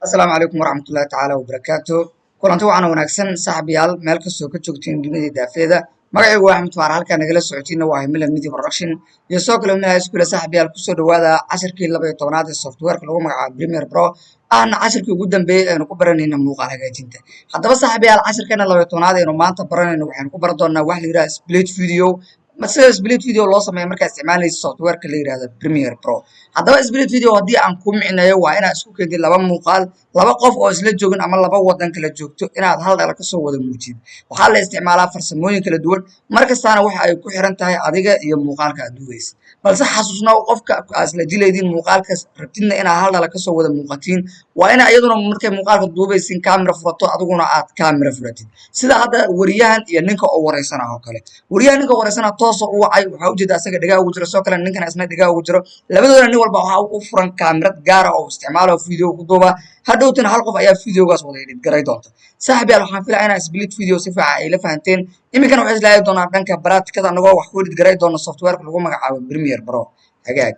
السلام عليكم ورحمة الله تعالى وبركاته kulanti waxaan wanaagsan saaxiibayaal meel kastoo ka joogtiin dunida daafeeda magacaygu waa Axmed Faarax halka nagala socotiina waa Himila Media Production iyo soo kale meel iskuula saaxiibayaal ku soo dhawaada casharkii 12aad ee software-ka lagu magacaabo Premiere Pro aan casharkii ugu dambeeyay aynu ku baranayna muuqaal hagaajinta haddaba saaxiibayaal casharkeena 12aad aynu maanta baranayno waxaan ku baran doonaa wax la yiraahdo split video sida split video loo sameeyo marka isticmaalayso software-ka la yiraahdo Premiere Pro haddaba split video haddii aan ku micnayo waa inaad isku keentid laba muuqaal laba qof oo isla joogin ama laba wadan kala joogto inaad hal dhalo ka soo wada muujid waxaa la isticmaalaa farsamooyin kala duwan markastaana waxa ay ku xiran tahay adiga iyo muuqaalka aad duubeysa balse xasuusnaa qofka aad isla jileedin muuqaalkaas rabtidna inaad hal dhalo ka soo wada muuqatiin waa ina iyaduna markay muuqaalka duubeysin camera furato adiguna aad camera furatid sida hadda wariyahan iyo ninka oo wareysana oo kale wariyahan ninka wareysana toos u wacay waxa u jeedaa asaga dhagaa ugu jiro soo kale ninkana isna dhagaa ugu jiro labadooda nin walba waxa uu furan kamerad gaar ah oo isticmaalo video ku duuba hadhowtana hal qof ayaa videogaas wada edit garay doonta saaxiibayaal waxaan filayaa inaad split video si fiican ay la fahanteen iminkana waxay islaahay doonaa dhanka baraatikada anagoo wax ku edit garay doona software-ka lagu magacaabo Premiere Pro hagaag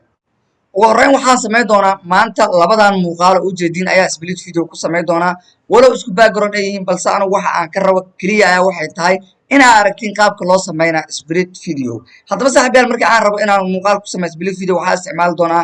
ugu horreyn waxaan samayn doonaa maanta labadan muuqaal oo ujeedin ayaa split video ku samayn doonaa walow isku background ay yihiin balse anigu waxa aan ka rabo kaliya ayaa waxay tahay inaad aragtiin qaabka loo sameeyo split video haddaba saaxiibayaal marka aan rabo inaan muuqaal ku sameeyo split video waxaan isticmaali doonaa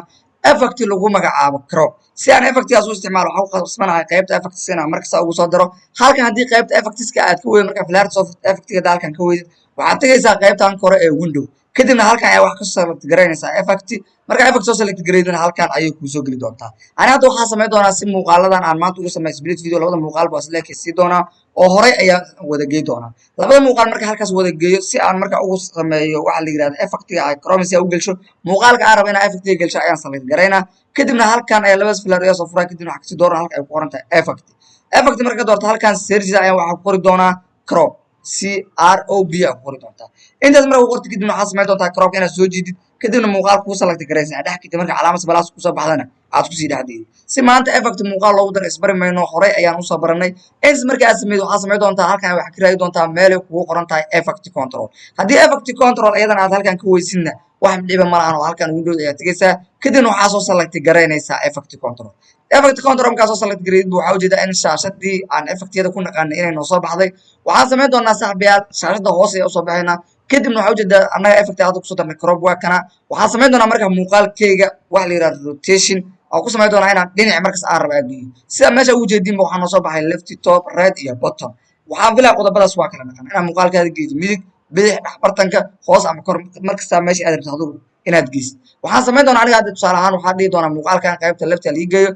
effect lagu magacaabo crop si aan effectkaas u isticmaalo waxa uu qasbanahay qaybta effects inaan markasta ugu soo daro halkan haddii qaybta effectska aad ka weyn marka Flash Soft effectga halkan ka weyn waxaad tagaysaa qaybtan kore ee window kadibna halkan ayaa wax ka select garaynaysaa effect marka effect soo select garaydina halkan ayay ku soo gali doontaa ani hadda waxaan sameyn doonaa si muuqaaladan aan maanta ugu sameeyo split video labada muuqaal baa isla kii doonaa oo horey ayaa wada geey doonaa labada muuqaal marka halkaas wada geeyo si aan marka ugu sameeyo waxa la yiraahdo effectga ay chroma u gelsho muuqaalka aan rabo inaan effectga gelsho ayaan select garaynaa kadibna halkan ayaa labada filter ayaa soo furaa kadibna waxa ka sii dooran halka ay ku qoran tahay effect marka doorto halkan search ayaa waxa ku qori doonaa crop CROP ku qori doontaa intaas marka qorti kadibna waxa sameyn doontaa crop inaad soo jiidid kadibna muuqaalka ku select garaysan dhex kadib marka calaamad balaas ku soo baxdana aad ku sii dhaxdeeyay si maanta effect muuqaal loogu dar isbari mayno horey ayaan u soo baranay intaas marka aad sameeydo waxa sameyn doontaa halkan waxa ka raadi doontaa meel ay kugu qoran tahay effect control haddii effect control ayadana aad halkan ka weysinna wax dhiba ma lahan oo halkan windows ayaa tagaysaa kadibna waxa soo select garaynaysaa effect control marka soo select gareeyay waxa ujeedaa in shaashadii aan effectyada ku naqaanay inay noo soo baxday waxaan sameyn doonaa saaxiibayaal shaashada hoose ee u soo baxayna kadibna waxa ujeedaa anaga effect aad ku soo darnay crop waa kana waxaan sameyn doonaa marka muuqaalkayga wax la yiraahdo rotation oo ku sameyn doonaa inaan dhinac markaas aan rabo aadiyo sida meesha ugu jeedin waxa noo soo baxay left top right iyo bottom waxaan filaa qodobadaas waa kala naqaan inaan muuqaalkaada geeyo midig bidix dhex bartanka hoos ama kor markasta meesha aad rabto adigu inaad geysid waxaan sameyn doonaa aniga hadda tusaale ahaan waxaan dhihi doonaa muuqaalkan qaybta left la geeyo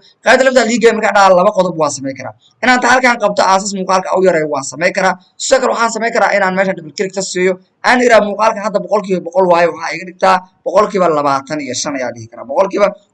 marka dhaa laba qodob waa sameyn karaa inaan ta halkan qabto aasas muuqaalka u yareeyo waan sameyn karaa sidoo kale waxaan sameyn karaa inaan meesha double click ka siiyo aan iraa muuqaalka hadda 100% waayo waxa iga dhigtaa 25 ayaa dhihi karaa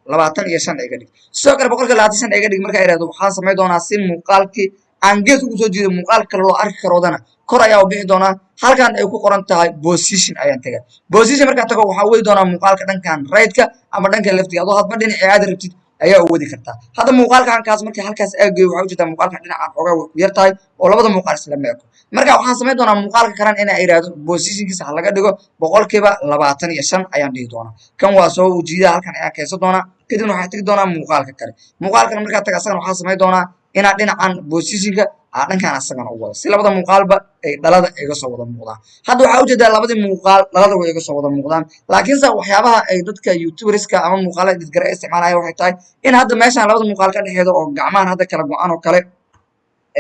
25 iga dhig sidoo kale 25 iga dhig marka iraado waxaan sameyn doonaa si muuqaalkii aan gees ugu soo jeedo muuqaal kale loo arki karoodana kor ayaa u bixi doonaa halkan ay ku qoran tahay position ayaan tagaa position marka tago waxa weey doonaa muuqaalka dhankan right-ka ama dhanka left-ka adoo hadba dhinaca aad rabtid ayaa u wadi kartaa hadda muuqaalkan kaas markii halkaas aageeyo waxa u jeedaa muuqaalka dhinacan xogaa way ku yar tahay oo labada muuqaal isla meeko marka waxaan sameyn doonaa muuqaalka karan inay iraado positionkiisa laga dhigo 25 ayaan dhihi doonaa kan waa soo ujeedaa halkan ayaa kayso doonaa kadibna waxa tagi doonaa muuqaalka kale muuqaalkan marka taga asagana waxaan sameyn doonaa inaad dhinacan positionka dhankan asagana u wado si labada muuqaalba ay dhalada iga soo wada muuqdaan hadda waxa u jeedaa labadii muuqaal dhalada way iga soo wada muuqdaan laakiin waxyaabaha ay dadka youtuberska ama muuqaalada edit garay isticmaalaya waxay tahay in hadda meeshan labada muuqaal ka dhaxeedo oo gacmahan hadda kala go'an oo kale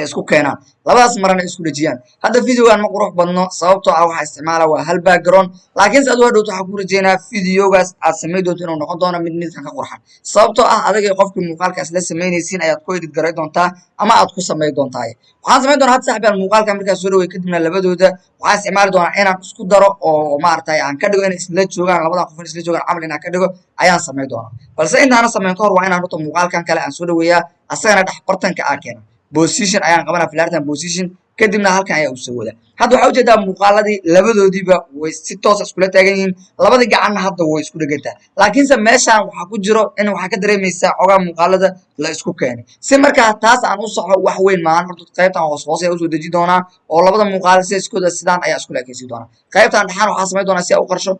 isku keenaan labadaas marana isku dhajiyaan hadda videogan ma qurux badno sababtoo ah waxa isticmaala waa hal background laakiin aad waa dhowto waxa ku rajeynaa videogaas aad sameey doonto inuu noqon doono mid ka qurxan sababtoo ah adiga qofkii muuqaalkaas la sameynaysiin ayaad ku edit garay doontaa ama aad ku sameey doontaa waxaan sameyn doonaa hadda saaxiibayaal muuqaalka markaas soo dhaweey kadibna labadooda waxaan isticmaali doonaa inaan isku daro oo maartay aan ka dhigo in isla joogaan labada qof isla joogaan camal inaan ka dhigo ayaan sameey doonaa balse intaana sameyn ka hor waa inaan horta muuqaalkan kale aan soo dhaweeyaa asagana dhex bartanka aan keeno position ayaan qabanaa filartan position kadibna halkan ayaa u soo wada hadda waxa u jeedaa muuqaaladii labadoodiiba way si toos ah isku taagan yihiin labadii gacanna hadda way isku dhagantaa laakiin meeshan waxa ku jiro in waxa ka dareemaysaa xogaa muuqaalada la isku keenay si marka taas aan u soxo wax weyn maahan horta qaybtan hoos hoos ayaa u soo deji doonaa oo labada muuqaal si iskooda sidaan ayaa isku leekaysi doonaa qaybtan dhaxan waxa sameey doonaa si ay u qarsho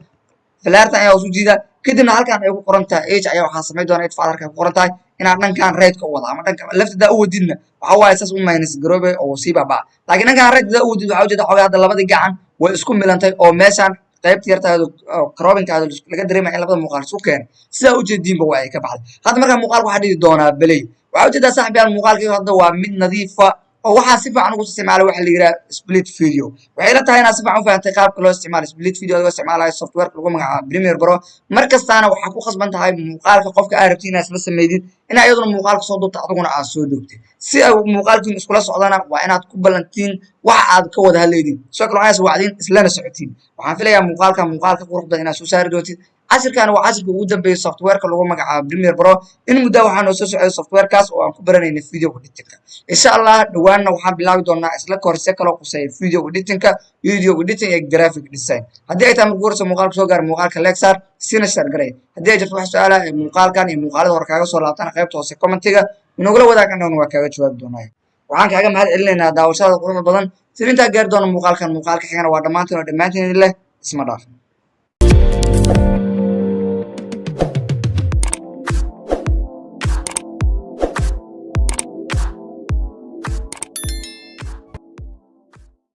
filartan ayaa u soo jiida kadibna halkan ay ku qoran tahay age ayaa waxa sameey doonaa fadarka ku qoran tahay inaad dhankan raydka u wada ama dhanka laftada u wadidna waxa waaye saas u minus garoobe oo sii baabaa laakiin dhankan raydada u wadid waxa ujeeda xogaa hadda labadii gacan way isku milantay oo meeshaan qaybta yartaada crobinkaada laga dareemaya in labada muuqaal isku keenay sidaa ujeediinba waa ay ka baxday hadda markaa muuqaalka waxaa dhihi doonaa belay waxaa ujeedaa saaxiibyaal muuqaalkii hadda waa mid nadiifa oo waxaa si fiican ugu isticmaalay waxa la yiraahdo split video waxay la tahay inaad si fiican u fahamtay qaabka loo isticmaalo split video adigoo isticmaalayo software lagu magacaabo Premiere Pro markastaana waxaa ku khasban tahay muuqaalka qofka aad rabtid inaad isla sameydid inaa iyaduna muuqaalka soo duubto adiguna aad soo duubtid si ay muuqaalkiin iskula socdana waa inaad ku ballantiin waxa aad ka wada hadleydin soo kale waxaad wacdiin islana socotiin waxaan filayaa muuqaalka qurux badan inaad soo saari doontid عشركان وعشرك وجود بين سوفتوير كلهم مع بريمير برو إن مدة وحنا نسوي على سوفتوير كاس وأنكو برنا إن الفيديو وديتنكا إن شاء الله دوانا وحنا بلاقي دونا إسلا كورسة كلا قصي فيديو وديتنكا فيديو وديتنك جرافيك ديزاين هدي أيتام مقولة مقال صغير مقال كلاكسر سين الشر جري هدي أجت واحد سؤال مقال كان مقال وركاغا صورتنا قيب توصي كومنتيجا ونقول وذاك إنه نوكاغا شواب دونا وعنك حاجة مهل إلنا داوشة القرآن بدن سيرين تاجر دونا مقال كان حين ودمانتنا ودمانتنا إلا اسمه دافن